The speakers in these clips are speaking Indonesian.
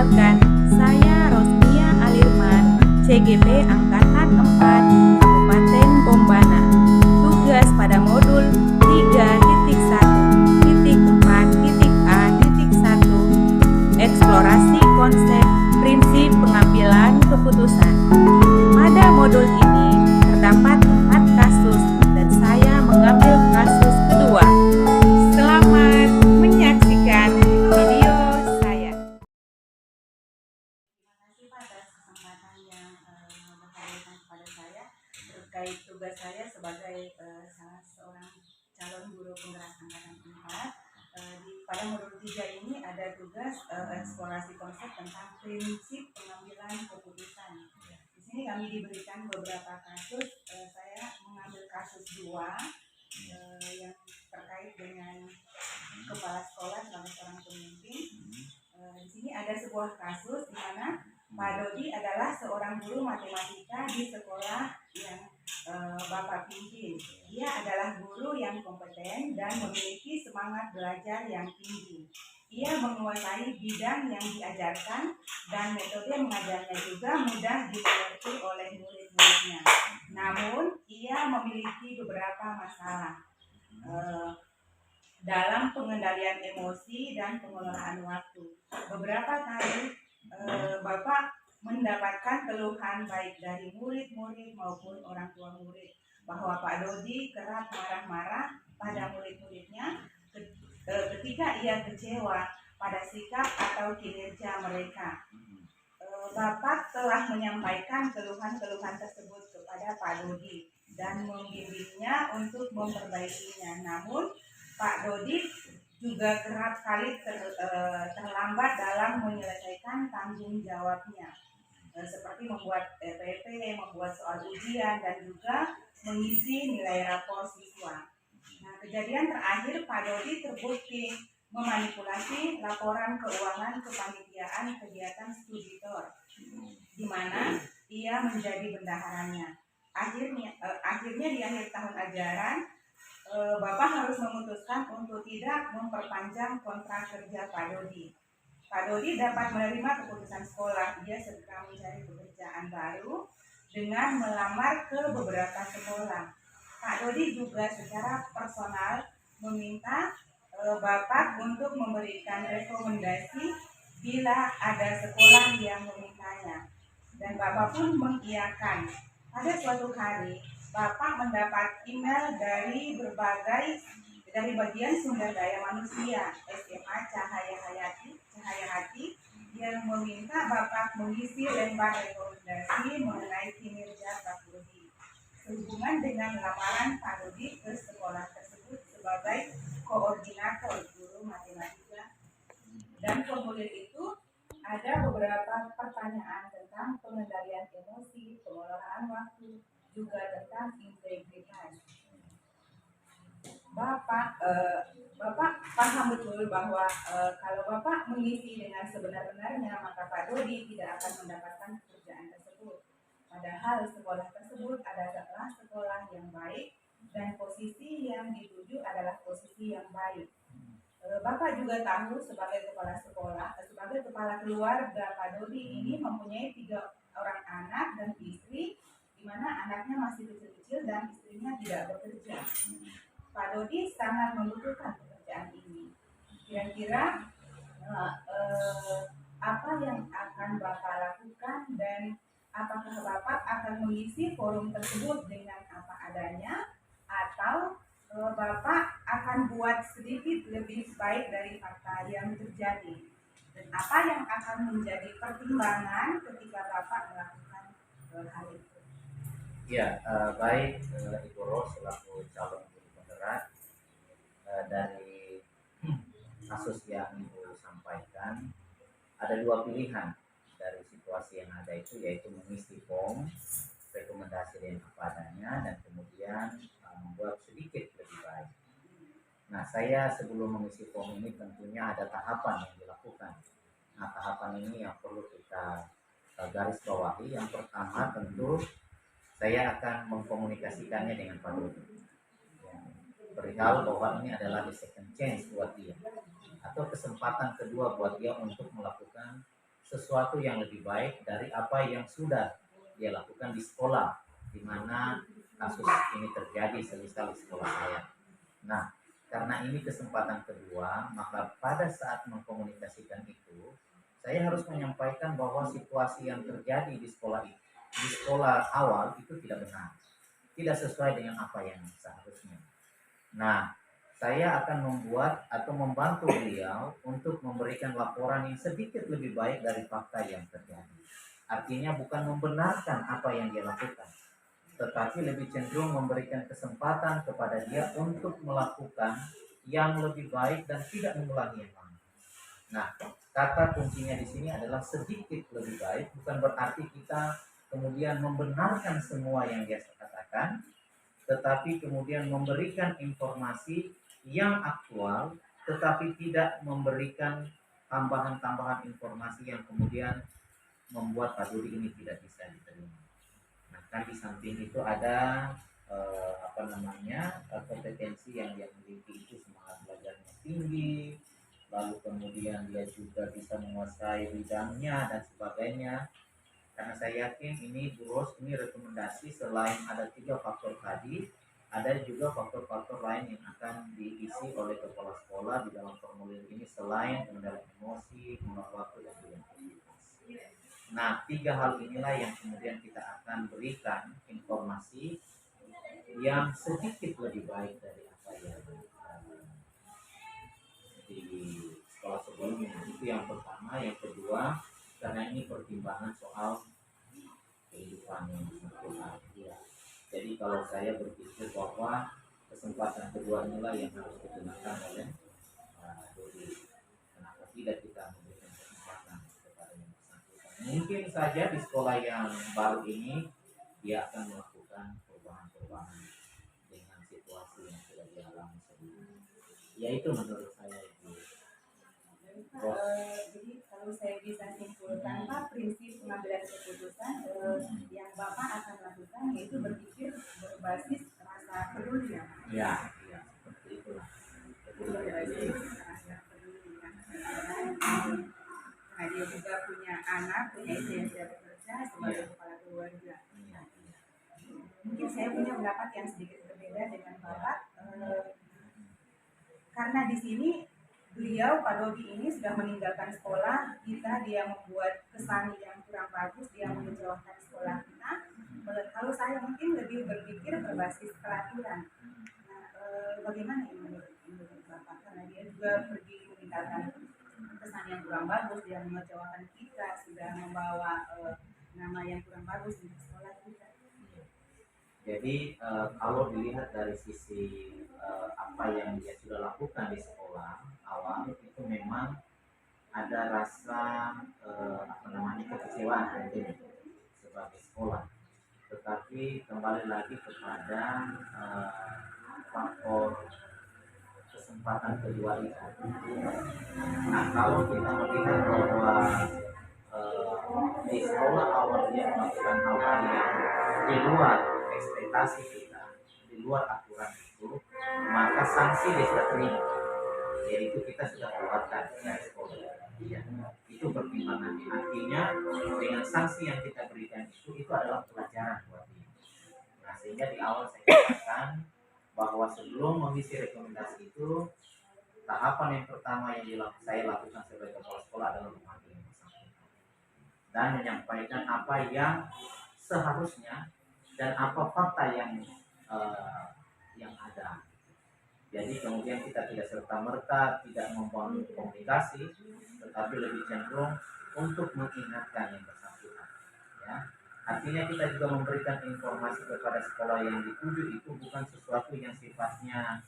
Perkenalkan, saya Rosmia Alirman, CGP Angkatan 4, Kabupaten Bombana. Tugas pada modul 3.1.4.A.1, eksplorasi konsep prinsip pengambilan keputusan. Pada modul ini terdapat 4 kasus dan saya mengambil kasus kedua. Selamat menyaksikan video saya. Terima kasih Pak atas kesempatan yang berkaitan kepada saya terkait tugas saya sebagai salah seorang calon guru penggerak angkatan 4. Pada modul 3 ini ada tugas eksplorasi konsep tentang prinsip pengambilan keputusan. Di sini kami diberikan beberapa kasus. Saya mengambil kasus 2 yang terkait dengan kepala sekolah sebagai seorang pemimpin. Di sini ada sebuah kasus di mana Pak Dodi adalah seorang guru matematika di sekolah yang Bapak pimpin. Ia adalah guru yang kompeten dan memiliki semangat belajar yang tinggi. Ia menguasai bidang yang diajarkan dan metode mengajarnya juga mudah dimengerti oleh murid-muridnya. Namun, ia memiliki beberapa masalah dalam pengendalian emosi dan pengelolaan waktu. Beberapa kali Bapak mendapatkan keluhan baik dari murid-murid maupun orang tua murid bahwa Pak Dodi kerap marah-marah pada murid-muridnya ketika ia kecewa pada sikap atau kinerja mereka. Bapak telah menyampaikan keluhan-keluhan tersebut kepada Pak Dodi dan membimbingnya untuk memperbaikinya. Namun Pak Dodi juga kerap kali terlambat dalam menyelesaikan tanggung jawabnya, seperti membuat PPT, membuat soal ujian, dan juga mengisi nilai rapor siswa. Nah, kejadian terakhir Pak Dodi terbukti memanipulasi laporan keuangan kepanitiaan kegiatan studi tour, di mana ia menjadi bendaharanya. Akhirnya di akhir tahun ajaran, Bapak harus memutuskan untuk tidak memperpanjang kontrak kerja Pak Dodi. Pak Dodi dapat menerima keputusan sekolah. Dia segera mencari pekerjaan baru dengan melamar ke beberapa sekolah. Pak Dodi juga secara personal meminta Bapak untuk memberikan rekomendasi bila ada sekolah yang memintanya. Dan Bapak pun mengiyakan. Pada suatu hari, Bapak mendapat email dari bagian sumber daya manusia SMA Cahaya Hati yang meminta Bapak mengisi lembar rekomendasi mengenai kinerja Pak Dodi sehubungan dengan lamaran Pak Dodi ke sekolah tersebut sebagai koordinator guru matematika. Dan formulir itu ada beberapa pertanyaan tentang pengendalian emosi, pengelolaan waktu, juga tentang integritas. Bapak paham betul bahwa kalau Bapak mengisi dengan sebenar-benarnya, maka Pak Dodi tidak akan mendapatkan pekerjaan tersebut. Padahal sekolah tersebut adalah sekolah yang baik dan posisi yang dituju adalah posisi yang baik. Bapak juga tahu sebagai kepala sekolah, sebagai kepala keluarga, Pak Dodi ini mempunyai 3 orang anak dan istri, di mana anaknya masih kecil-kecil dan istrinya tidak bekerja. Pak Dodi sangat membutuhkan pekerjaan ini. Kira-kira apa yang akan Bapak lakukan dan apakah Bapak akan mengisi forum tersebut dengan apa adanya atau Bapak akan buat sedikit lebih baik dari fakta yang terjadi? Dan apa yang akan menjadi pertimbangan ketika Bapak melakukan hal itu? Ya, baik Ibu Ros selaku calon guru penggerak, dari kasus yang Ibu sampaikan ada 2 pilihan dari situasi yang ada itu, yaitu mengisi form rekomendasi dengan apa adanya dan kemudian membuat sedikit lebih baik. Nah, saya sebelum mengisi form ini tentunya ada tahapan yang dilakukan. Nah, tahapan ini yang perlu kita garis bawahi. Yang pertama tentu saya akan mengkomunikasikannya dengan Pak Dodi. Perihal bahwa ini adalah the second chance buat dia, atau kesempatan kedua buat dia untuk melakukan sesuatu yang lebih baik dari apa yang sudah dia lakukan di sekolah, di mana kasus ini terjadi semisal di sekolah saya. Nah, karena ini kesempatan kedua, maka pada saat mengkomunikasikan itu, saya harus menyampaikan bahwa situasi yang terjadi di sekolah awal itu tidak benar, tidak sesuai dengan apa yang seharusnya. Nah, saya akan membuat atau membantu beliau untuk memberikan laporan yang sedikit lebih baik dari fakta yang terjadi. Artinya bukan membenarkan apa yang dia lakukan, tetapi lebih cenderung memberikan kesempatan kepada dia untuk melakukan yang lebih baik dan tidak mengulangi yang lama. Nah, kata kuncinya di sini adalah sedikit lebih baik, bukan berarti kita kemudian membenarkan semua yang dia katakan, tetapi kemudian memberikan informasi yang aktual, tetapi tidak memberikan tambahan-tambahan informasi yang kemudian membuat Pak Dudi ini tidak bisa diterima. Nah, kan di samping itu ada kompetensi yang dia miliki itu semangat belajarnya tinggi, lalu kemudian dia juga bisa menguasai bidangnya dan sebagainya. Karena saya yakin ini Bu Ros, ini rekomendasi selain ada 3 faktor tadi, ada juga faktor-faktor lain yang akan diisi oleh kepala sekolah di dalam formulir ini selain pengendalian emosi, menolak waktu dan juga aktivitas. Nah, 3 hal inilah yang kemudian kita akan berikan informasi yang sedikit lebih baik dari apa yang di sekolah sebelumnya. Itu yang pertama. Yang kedua, karena ini pertimbangan soal kehidupan yang sempurna. Ya. Jadi kalau saya berpikir bahwa kesempatan kedua inilah yang harus digunakan oleh Dodi. Kenapa tidak kita memberikan kesempatan kepada yang bersangkutan? Mungkin saja di sekolah yang baru ini dia akan melakukan perubahan-perubahan dengan situasi yang sudah dialami sebelumnya. Ya itu menurut saya itu. Jadi kalau saya bisa simpulkan Pak, prinsip pengambilan keputusan yang Bapak akan lakukan yaitu berpikir berbasis rasa peduli ya Pak. Ya, seperti itulah. Berbasis rasa peduli ya. Karena dia juga punya anak, punya istri yang sudah bekerja sebagai kepala keluarga. Mungkin saya punya pendapat yang sedikit berbeda dengan Bapak. Karena di sini beliau Pak Dodi ini sudah meninggalkan sekolah kita, dia membuat kesan yang kurang bagus, dia mengecewakan sekolah kita. Kalau saya mungkin lebih berpikir berbasis peraturan. Nah, bagaimana ini menurut Bapak? Karena dia juga pergi meninggalkan kesan yang kurang bagus, dia mengecewakan kita, sudah membawa nama yang kurang bagus untuk sekolah kita. Jadi kalau dilihat dari sisi apa yang dia sudah lakukan di sekolah awal itu memang ada rasa kekecewaan tentunya sebagai sekolah. Tetapi kembali lagi kepada faktor kesempatan kedua itu. Nah, kalau kita melihat bahwa di sekolah awal dia melakukan hal-hal yang di luar ekspektasi kita, di luar aturan itu, maka sanksi dia sudah terima, yaitu kita sudah keluarkan dari sekolah. Ya, itu pertimbangannya. Artinya dengan sanksi yang kita berikan itu adalah pelajaran buat dia. Nah, sehingga di awal saya katakan bahwa sebelum mengisi rekomendasi itu, tahapan yang pertama yang saya lakukan sebagai kepala sekolah adalah memanggil yang bersangkutan dan menyampaikan apa yang seharusnya dan apa fakta yang ada. Jadi kemudian kita tidak serta-merta tidak membangun komunikasi, tetapi lebih cenderung untuk mengingatkan yang bersangkutan. Ya. Artinya kita juga memberikan informasi kepada sekolah yang dituju itu bukan sesuatu yang sifatnya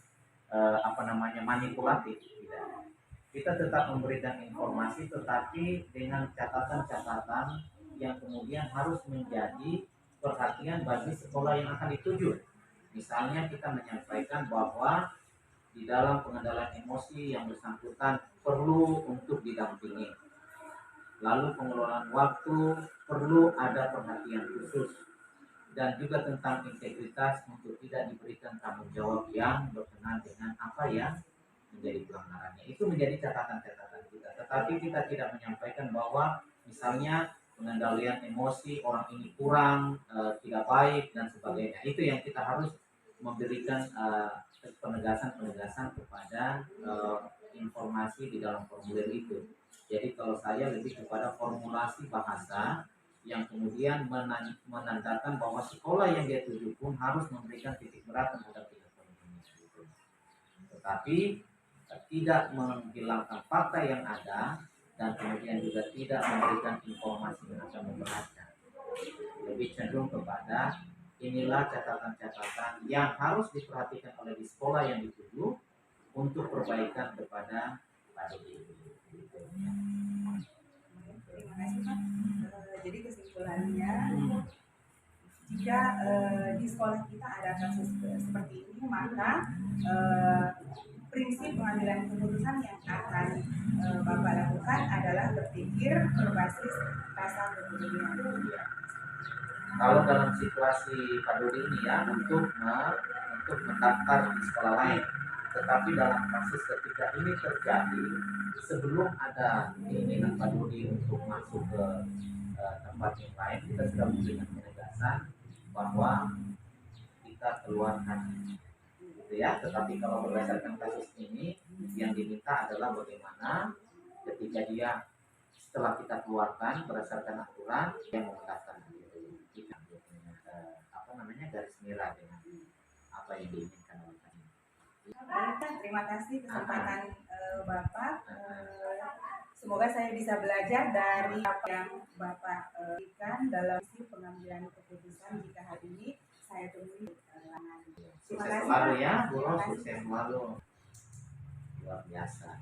manipulatif. Tidak. Kita tetap memberikan informasi, tetapi dengan catatan-catatan yang kemudian harus menjadi perhatian bagi sekolah yang akan dituju. Misalnya kita menyampaikan bahwa di dalam pengendalian emosi yang bersangkutan perlu untuk didampingi. Lalu pengelolaan waktu perlu ada perhatian khusus. Dan juga tentang integritas untuk tidak diberikan tanggung jawab yang berkenaan dengan apa yang menjadi pelanggarannya. Itu menjadi catatan-catatan kita. Tetapi kita tidak menyampaikan bahwa misalnya pengendalian emosi orang ini kurang, tidak baik dan sebagainya. Itu yang kita harus memberikan penegasan-penegasan kepada informasi di dalam formulir itu. Jadi kalau saya lebih kepada formulasi bahasa yang kemudian menandakan bahwa sekolah yang dia tuju pun harus memberikan titik berat terhadap tidak terpenuhinya gitu. Tetapi tidak menghilangkan fakta yang ada dan kemudian juga tidak memberikan informasi yang akan memberatkan. Lebih cenderung kepada inilah catatan-catatan yang harus diperhatikan oleh di sekolah yang dituju untuk perbaikan kepada Pak Dodi. Terima kasih Pak. Jadi kesimpulannya, jika di sekolah kita ada kasus seperti ini, maka prinsip pengambilan keputusan yang akan Bapak lakukan adalah berpikir berbasis rasa kepedulian. Kalau dalam situasi Pak Dodi ini ya untuk mendaftar di sekolah lain, tetapi dalam kasus ketika ini terjadi sebelum ada keinginan Pak Dodi untuk masuk ke tempat yang lain, kita sudah memberikan penegasan bahwa kita keluarkan gitu ya. Tetapi kalau berdasarkan kasus ini yang diminta adalah bagaimana ketika dia setelah kita keluarkan berdasarkan aturan yang mendaftar kita apa namanya garis merah dengan apa yang diinginkan oleh kami. Terima kasih kesempatan Bapak. Semoga saya bisa belajar dari apa yang Bapak berikan dalam isi pengambilan keputusan jika hari ini saya temui. Sukses selalu ya, Bu Ros, sukses selalu. Luar biasa.